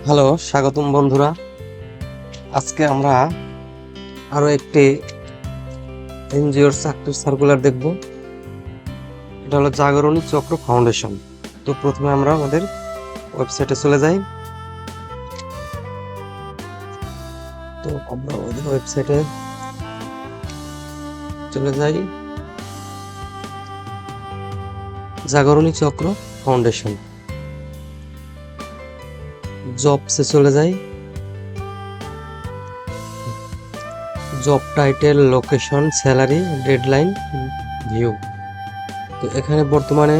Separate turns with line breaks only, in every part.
Hello, স্বাগতম বন্ধুরা। আজকে আমরা আরো একটি এনজিওর চাকরির সার্কুলার দেখব। এটা হলো জাগরণী চক্র ফাউন্ডেশন। তো প্রথমে আমরা আমাদের ওয়েবসাইটে চলে যাই। তো আমরা ওদের ওয়েবসাইটে চলে যাই, জাগরণী চক্র ফাউন্ডেশন। জবসে চলে যাই, job title, location, salary, deadline, view. তো এখানে বর্তমানে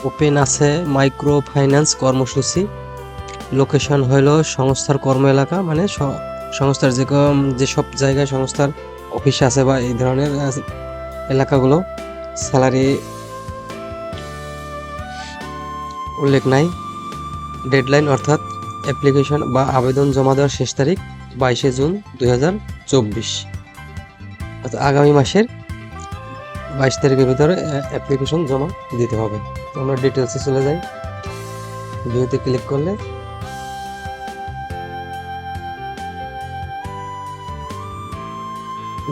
ওপেন আছে মাইক্রো ফাইন্যান্স কর্মসূচি। লোকেশন হইল সংস্থার কর্ম এলাকা, মানে সংস্থার যেসব জায়গায় সংস্থার অফিস আছে বা এই ধরনের এলাকাগুলো। স্যালারি উল্লেখ নাই। ডেডলাইন অর্থাৎ অ্যাপ্লিকেশন বা আবেদন জমা দেওয়ার শেষ তারিখ 22শে জুন 2024, অর্থাৎ আগামী মাসের 22 তারিখের ভিতরে অ্যাপ্লিকেশন জমা দিতে হবে। তো আমরা ডিটেলসে চলে যাই, ভিউতে ক্লিক করলে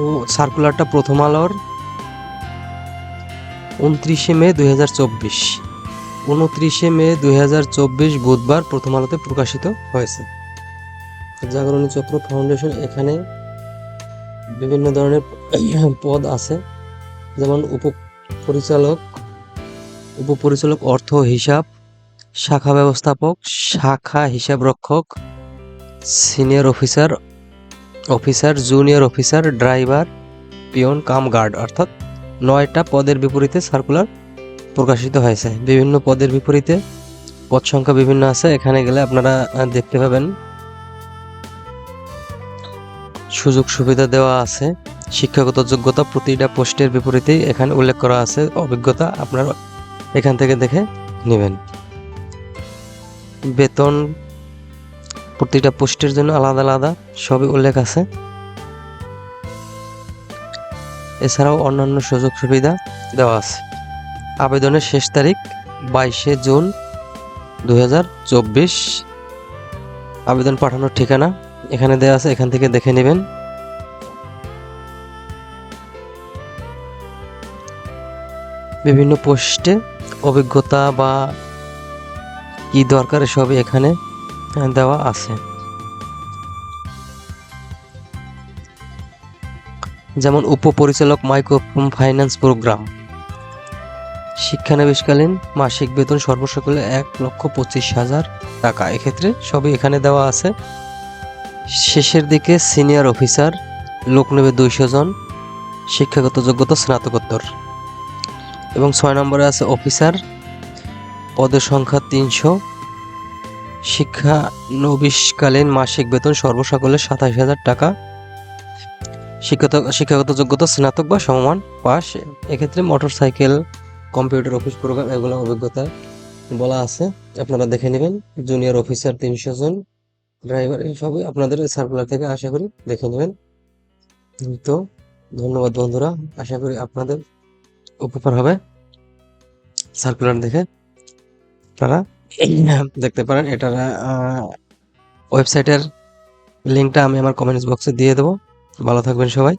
ও সার্কুলারটা প্রথম আলোর 29শে মে 2024, 29শে মে 2024 বুধবার প্রথম আলোতে প্রকাশিত হয়েছে। জাগরণী চক্র ফাউন্ডেশন, এখানে বিভিন্ন ধরনের পদ আছে, যেমন উপপরিচালক অর্থ হিসাব, শাখা ব্যবস্থাপক, শাখা হিসাব রক্ষক, senior officer, junior officer, driver, পিয়ন কাম গার্ড, অর্থাৎ 9টা পদের বিপরীতে সার্কুলার প্রকাশিত হয়েছে। বিভিন্ন পদের বিপরীতে পদ সংখ্যা বিভিন্ন আছে। এখানে গেলে আপনারা দেখতে পাবেন সুযোগ সুবিধা দেওয়া আছে। শিক্ষাগত যোগ্যতা প্রতিটা পোস্টের বিপরীতেই এখানে উল্লেখ করা আছে। অভিজ্ঞতা আপনারা এখান থেকে দেখে নেবেন। বেতন প্রতিটা পোস্টের জন্য আলাদা আলাদা সবই উল্লেখ আছে। এছাড়াও অন্যান্য সুযোগ সুবিধা দেওয়া আছে। আবেদনের শেষ তারিখ 22শে জুন 2024। আবেদন পাঠানোর ঠিকানা এখানে দেওয়া আছে, এখান থেকে দেখে নেবেন। বিভিন্ন পোস্টে অভিজ্ঞতা বা কি দরকার সবই এখানে দেওয়া আছে। যেমন উপপরিচালক মাইক্রো ফাইন্যান্স প্রোগ্রাম, শিক্ষানবিশকালীন মাসিক বেতন সর্বসকলে 1,25,000 টাকা। এক্ষেত্রে সবই এখানে দেওয়া আছে। শেষের দিকে সিনিয়র অফিসার, লোক নেবে 200 জন, শিক্ষাগত যোগ্যতা স্নাতকোত্তর। এবং 6 নম্বরে আছে অফিসার, পদের সংখ্যা 300, শিক্ষানবিশকালীন মাসিক বেতন সর্বসকলে 27,000 টাকা, শিক্ষাগত যোগ্যতা স্নাতক বা সমমান পাস। এক্ষেত্রে মোটরসাইকেল, কম্পিউটার, অফিস প্রোগ্রাম এগুলো অভিজ্ঞতা বলা আছে, আপনারা দেখে নেবেন। জুনিয়র অফিসার 300 জন, ড্রাইভার, সবই আপনাদের সার্কুলার থেকে আশা করি দেখে নেবেন। তো ধন্যবাদ বন্ধুরা, আশা করি আপনাদের উপকার হবে। সার্কুলার দেখে আপনারা দেখতে পারেন। এটার ওয়েবসাইটের লিঙ্কটা আমি আমার কমেন্টস বক্সে দিয়ে দেবো। ভালো থাকবেন সবাই।